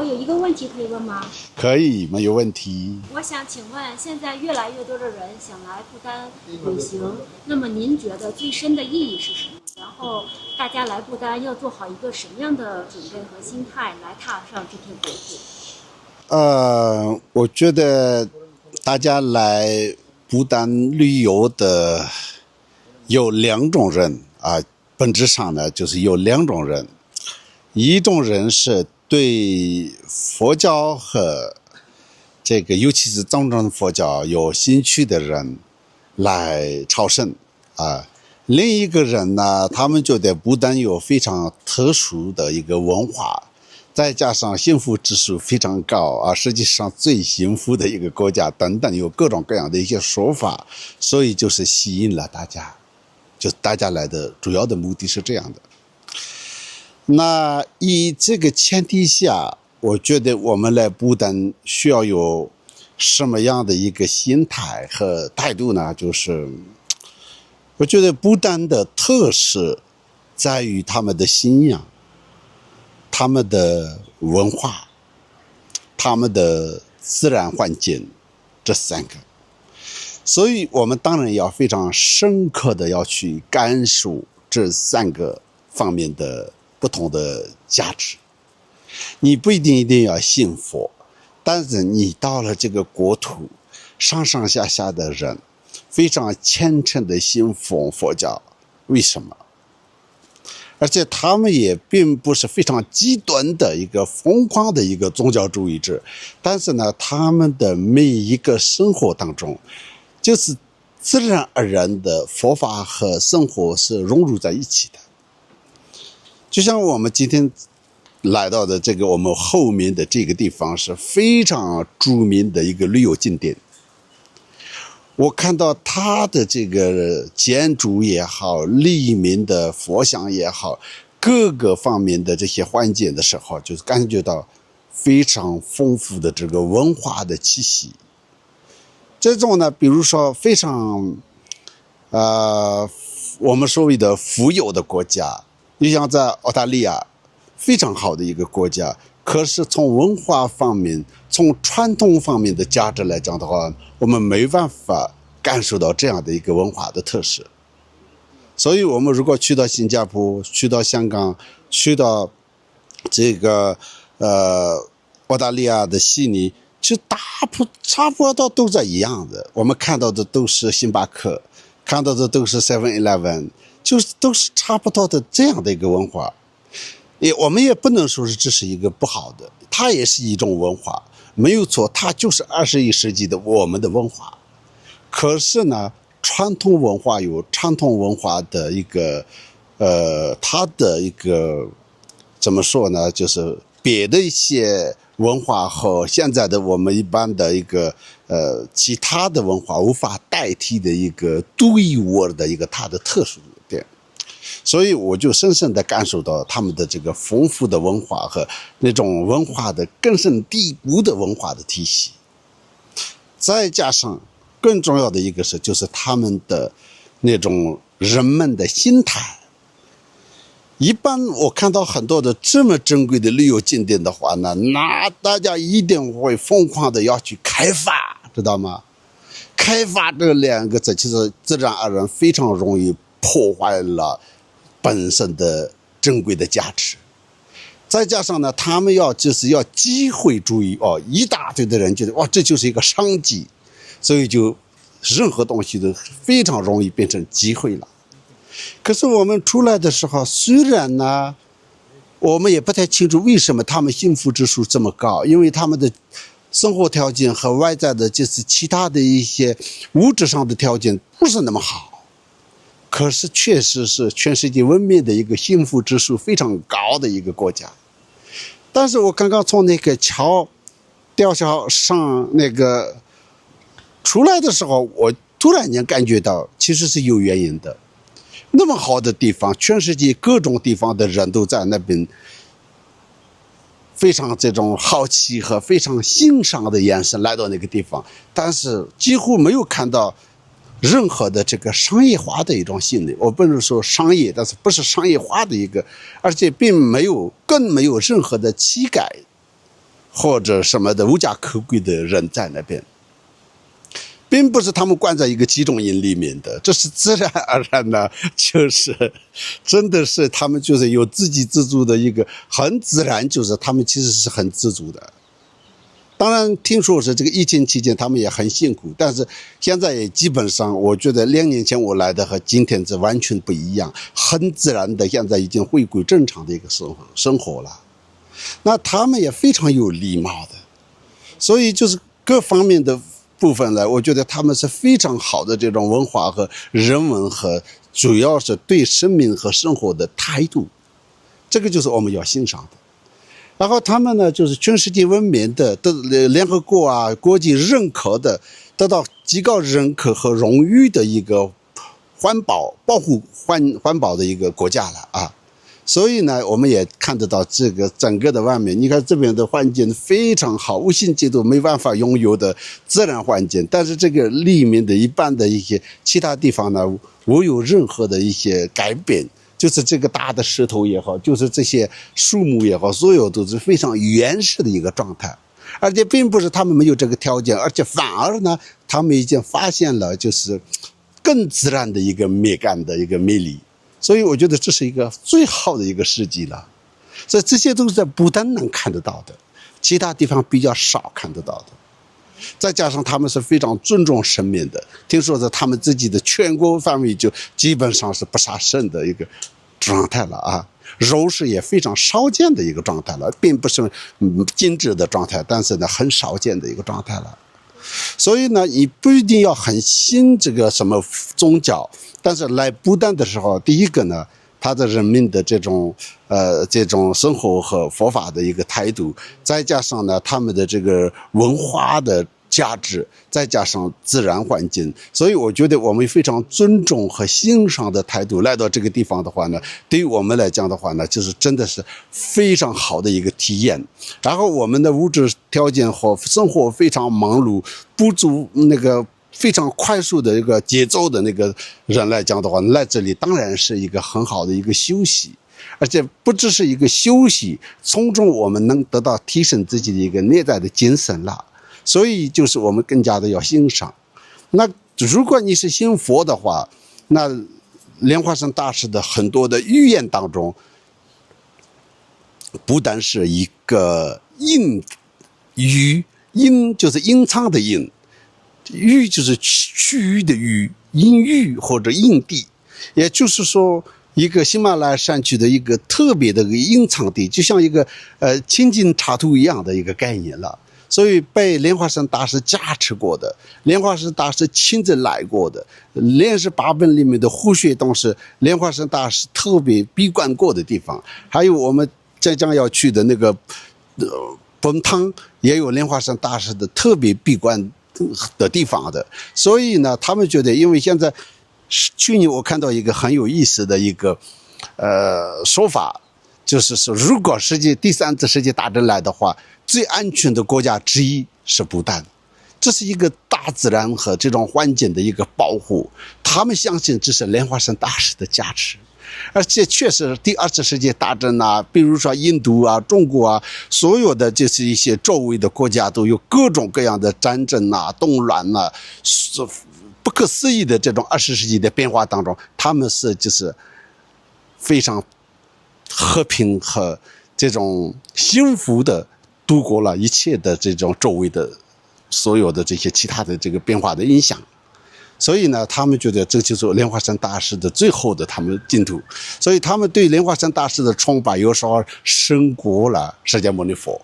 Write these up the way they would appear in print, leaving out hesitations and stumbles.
有一个问题可以问吗？可以，没有问题。我想请问，现在越来越多的人想来不丹旅行，那么您觉得最深的意义是什么？然后大家来不丹要做好一个什么样的准备和心态来踏上这片国土？我觉得大家来不丹旅游的有两种人啊，本质上呢就是有两种人，一种人是对佛教和这个尤其是藏传佛教有兴趣的人来朝圣啊。另一个人呢，他们觉得不丹有非常特殊的一个文化，再加上幸福指数非常高啊，实际上最幸福的一个国家等等，有各种各样的一些说法，所以就是吸引了大家，就大家来的主要的目的是这样的。那以这个前提下，我觉得我们来不丹需要有什么样的一个心态和态度呢？就是我觉得不丹的特色在于他们的信仰、他们的文化、他们的自然环境这三个，所以我们当然要非常深刻的要去感受这三个方面的不同的价值。你不一定要信佛，但是你到了这个国土，上上下下的人非常虔诚的信奉佛教，为什么？而且他们也并不是非常极端的一个疯狂的一个宗教主义者，但是呢，他们的每一个生活当中，就是自然而然的佛法和生活是融入在一起的。就像我们今天来到的这个我们后面的这个地方是非常著名的一个旅游景点，我看到它的这个建筑也好，里面的佛像也好，各个方面的这些环境的时候，就是感觉到非常丰富的这个文化的气息。这种呢，比如说非常我们所谓的富有的国家，就像在澳大利亚，非常好的一个国家，可是从文化方面，从传统方面的价值来讲的话，我们没办法感受到这样的一个文化的特色。所以我们如果去到新加坡，去到香港，去到这个澳大利亚的悉尼，就差不多都是一样的。我们看到的都是星巴克，看到的都是 7-Eleven， 就是都是差不多的这样的一个文化。我们也不能说是这是一个不好的，它也是一种文化，没有错，它就是21世纪的我们的文化。可是呢，传统文化有传统文化的一个它的一个怎么说呢，就是别的一些文化和现在的我们一般的一个其他的文化无法代替的一个独一无二的一个它的特殊点。所以我就深深地感受到他们的这个丰富的文化和那种文化的根深蒂固的文化的体系，再加上更重要的一个是，就是他们的那种人们的心态。一般我看到很多的这么珍贵的旅游景点的话呢，那大家一定会疯狂的要去开发，知道吗？开发这两个字其实自然而然非常容易破坏了本身的珍贵的价值。再加上呢，他们就是要机会主义哦，一大堆的人觉得哇，这就是一个商机，所以就任何东西都非常容易变成机会了。可是我们出来的时候，虽然呢，我们也不太清楚为什么他们幸福指数这么高，因为他们的生活条件和外在的就是其他的一些物质上的条件不是那么好。可是确实是全世界闻名的一个幸福指数非常高的一个国家。但是我刚刚从那个吊桥上那个出来的时候，我突然间感觉到其实是有原因的。那么好的地方，全世界各种地方的人都在那边非常这种好奇和非常欣赏的眼神来到那个地方，但是几乎没有看到任何的这个商业化的一种心理。我不能说商业，但是不是商业化的一个，而且更没有任何的气概。或者什么的无家可归的人在那边，并不是他们关在一个集中营里面的，这是自然而然的，就是真的是他们就是有自给自足的一个很自然，就是他们其实是很自足的。当然听说是这个疫情期间他们也很辛苦，但是现在也基本上我觉得2年前我来的和今天是完全不一样，很自然的现在已经回归正常的一个生活了。那他们也非常有礼貌的，所以就是各方面的部分呢，我觉得他们是非常好的这种文化和人文和主要是对生命和生活的态度，这个就是我们要欣赏的。然后他们呢，就是全世界闻名的，联合国啊、国际认可的，得到极高认可和荣誉的一个保护环保的一个国家了啊。所以呢，我们也看得到这个整个的外面，你看这边的环境非常好，无形界都没办法拥有的自然环境，但是这个里面的一般的一些其他地方呢，无有任何的一些改变。就是这个大的石头也好，就是这些树木也好，所有都是非常原始的一个状态，而且并不是他们没有这个条件，而且反而呢，他们已经发现了就是更自然的一个美感的一个魅力，所以我觉得这是一个最好的一个时机了。所以这些都是在不丹能看得到的，其他地方比较少看得到的。再加上他们是非常尊重生命的，听说在他们自己的全国范围就基本上是不杀生的一个状态了啊，肉食也非常少见的一个状态了，并不是禁止的状态，但是呢很少见的一个状态了。所以呢，你不一定要很信这个什么宗教，但是来不丹的时候，第一个呢，他的人民的这种生活和佛法的一个态度，再加上呢他们的这个文化的价值，再加上自然环境，所以我觉得我们非常尊重和欣赏的态度来到这个地方的话呢，对于我们来讲的话呢，就是真的是非常好的一个体验。然后我们的物质条件和生活非常忙碌，不足那个非常快速的一个节奏的那个人来讲的话，来这里当然是一个很好的一个休息，而且不只是一个休息，从中我们能得到提升自己的一个内在的精神了。所以就是我们更加的要欣赏。那如果你是信佛的话，那莲花生大师的很多的寓言当中，不但是一个隐喻，隐就是隐藏的隐，喻就是区域的域，隐喻或者隐地，也就是说一个喜马拉雅山区的一个特别的一个隐藏地，就像一个清净插图一样的一个概念了。所以被莲花生大师加持过的，莲花生大师亲自来过的，莲师八本里面的护学洞是莲花生大师特别闭关过的地方，还有我们即将要去的那个本汤也有莲花生大师的特别闭关的地方的。所以呢，他们觉得，因为现在去年我看到一个很有意思的一个说法，就是说如果第三次世界大战来的话，最安全的国家之一是不丹，这是一个大自然和这种环境的一个保护，他们相信这是莲花生大师的加持。而且确实第二次世界大战啊，比如说印度啊、中国啊，所有的就是一些周围的国家都有各种各样的战争啊、动乱啊，不可思议的这种20世纪的变化当中，他们是就是非常和平和这种幸福的度过了一切的这种周围的所有的这些其他的这个变化的影响。所以呢，他们觉得这就是莲花生大师的最后的他们净土，所以他们对莲花生大师的崇拜有时候胜过了释迦牟尼佛。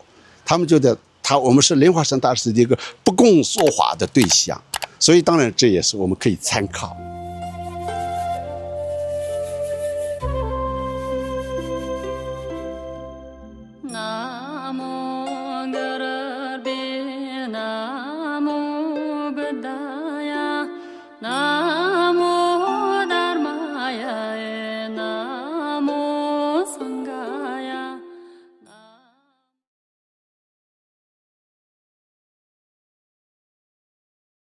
他们觉得我们是莲花生大师的一个不共说法的对象，所以当然这也是我们可以参考。